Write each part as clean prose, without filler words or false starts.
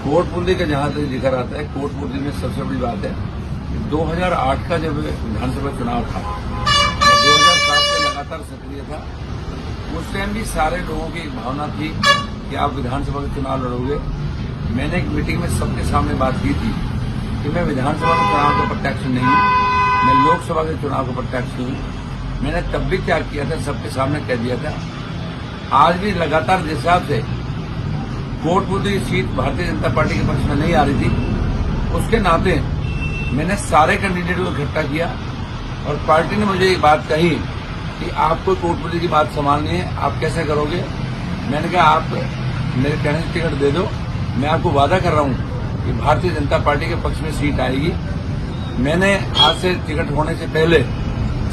कोटपुतली का जहां तक जिक्र आता है, कोटपुतली में सबसे बड़ी बात है 2008 का जब विधानसभा चुनाव था, 2007 से लगातार सक्रिय था। उस टाइम भी सारे लोगों की एक भावना थी कि आप विधानसभा का चुनाव लड़ोगे। मैंने एक मीटिंग में सबके सामने बात की थी कि मैं विधानसभा के चुनाव का प्रत्याशी नहीं हूं, मैं लोकसभा के चुनाव का प्रत्याशी हूं। मैंने तब भी क्या किया था, सबके सामने कह दिया था। आज भी लगातार जिस हिसाब से कोटपुतली सीट भारतीय जनता पार्टी के पक्ष में नहीं आ रही थी, उसके नाते मैंने सारे कैंडिडेटों को इकट्ठा किया और पार्टी ने मुझे एक बात कही कि आपको कोटपुतली की बात संभालनी है, आप कैसे करोगे। मैंने कहा आप मेरे कहने से टिकट दे दो, मैं आपको वादा कर रहा हूं कि भारतीय जनता पार्टी के पक्ष में सीट आएगी। मैंने आज से टिकट होने से पहले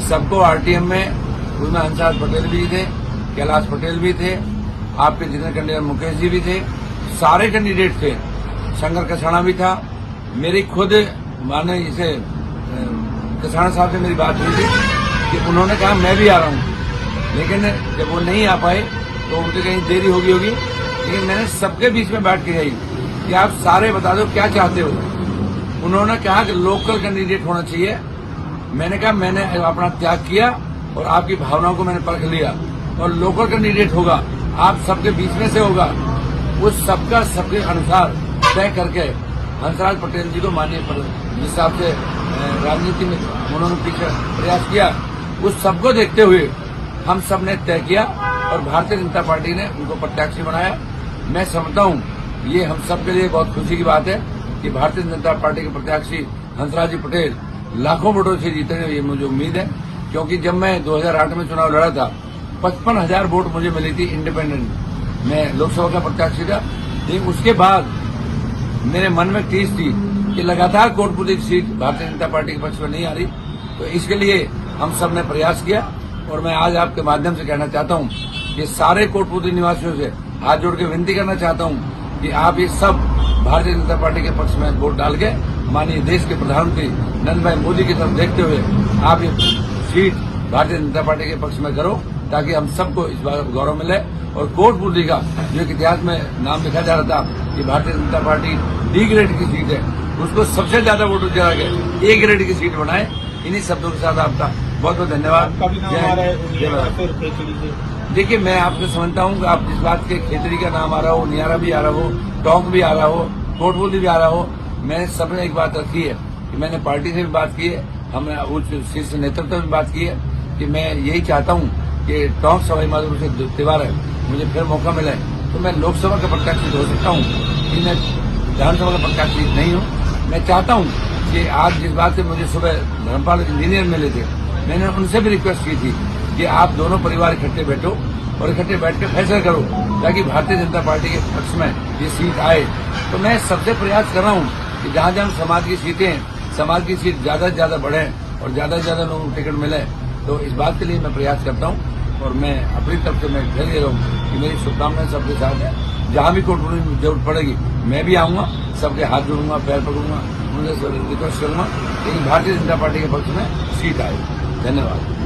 सबको आरटीएम में, उसमें हंसराज पटेल भी थे, कैलाश पटेल भी थे, आपके जितने कैंडिडेट मुकेश जी भी थे, सारे कैंडिडेट थे, शंकर कसाना भी था। मेरी खुद माने इसे कसाना साहब से मेरी बात हुई थी कि उन्होंने कहा मैं भी आ रहा हूं, लेकिन जब वो नहीं आ पाए तो उनके कहीं देरी होगी। लेकिन मैंने सबके बीच में बैठ के गई कि आप सारे बता दो क्या चाहते हो। उन्होंने कहा कि लोकल कैंडिडेट होना चाहिए। मैंने कहा मैंने अपना त्याग किया और आपकी भावनाओं को मैंने परख लिया और लोकल कैंडिडेट होगा, आप सबके बीच में से होगा। उस सबका सबके अनुसार तय करके हंसराज पटेल जी को माननीय जिस हिसाब से राजनीति में उन्होंने पीछे प्रयास किया, उस सबको देखते हुए हम सब ने तय किया और भारतीय जनता पार्टी ने उनको प्रत्याशी बनाया। मैं समझता हूं ये हम सब के लिए बहुत खुशी की बात है कि भारतीय जनता पार्टी के प्रत्याशी हंसराज जी पटेल लाखों वोटों से जीतेंगे, ये मुझे उम्मीद है। क्योंकि जब मैं 2008 में चुनाव लड़ा था 55,000 वोट मुझे मिली थी इंडिपेंडेंट, मैं लोकसभा का प्रत्याशी था। लेकिन उसके बाद मेरे मन में टीस थी कि लगातार कोटपुतली की सीट भारतीय जनता पार्टी के पक्ष में नहीं आ रही, तो इसके लिए हम सब ने प्रयास किया। और मैं आज आपके माध्यम से कहना चाहता हूं कि सारे कोटपुतली निवासियों से हाथ जोड़ के विनती करना चाहता हूं कि आप ये सब भारतीय जनता पार्टी के पक्ष में वोट डाल के माननीय देश के प्रधानमंत्री नरेंद्र भाई मोदी की तरफ देखते हुए आप ये सीट भारतीय जनता पार्टी के पक्ष में करो, ताकि हम सबको इस बात का गौरव मिले। और कोटपुतली का जो एक इतिहास में नाम लिखा जा रहा था कि Bharatiya Janata party D grade की सीट है, उसको सबसे ज्यादा वोट जरा के ए ग्रेड की सीट बनाए। इन्हीं शब्दों के साथ आपका बहुत बहुत धन्यवाद। देखिए, मैं आपको समझता हूँ कि आप जिस बात के खेतरी का नाम आ रहा हो, नियारा भी आ रहा हो, टोंक भी आ रहा हो, कोटपुतली भी आ रहा हो, मैं सबने एक बात रखी है कि मैंने पार्टी से भी बात की है, हमने उच्च शीर्ष नेतृत्व से भी बात की है कि मैं यही चाहता हूँ कि टोंक सवाई माधोपुर से त्योहार है, मुझे फिर मौका मिले तो मैं लोकसभा का प्रत्याशी हो सकता हूँ, कि मैं विधानसभा का प्रत्याशी नहीं हूँ। मैं चाहता हूँ कि आज जिस बात से मुझे सुबह धर्मपाल इंजीनियर मिले थे, मैंने उनसे भी रिक्वेस्ट की थी कि आप दोनों परिवार इकट्ठे बैठो और इकट्ठे बैठ कर फैसला करो ताकि भारतीय जनता पार्टी के पक्ष में ये सीट आए। तो मैं सबसे प्रयास कर रहा हूँ कि जहाँ जहाँ समाज की सीटें हैं, समाज की सीट ज्यादा से ज्यादा बढ़े और ज्यादा से ज्यादा लोगों को टिकट मिले। तो इस बात के लिए मैं प्रयास करता हूँ और मैं अपनी तरफ से मैं कह दे रहा हूँ कि मेरी शुभकामनाएं सबके साथ है। जहाँ भी कोटपुतली में जरूरत पड़ेगी मैं भी आऊंगा, सबके हाथ जोड़ूंगा, पैर पकड़ूंगा, उनसे रिक्वेस्ट करूंगा लेकिन भारतीय जनता पार्टी के पक्ष में सीट आए। धन्यवाद।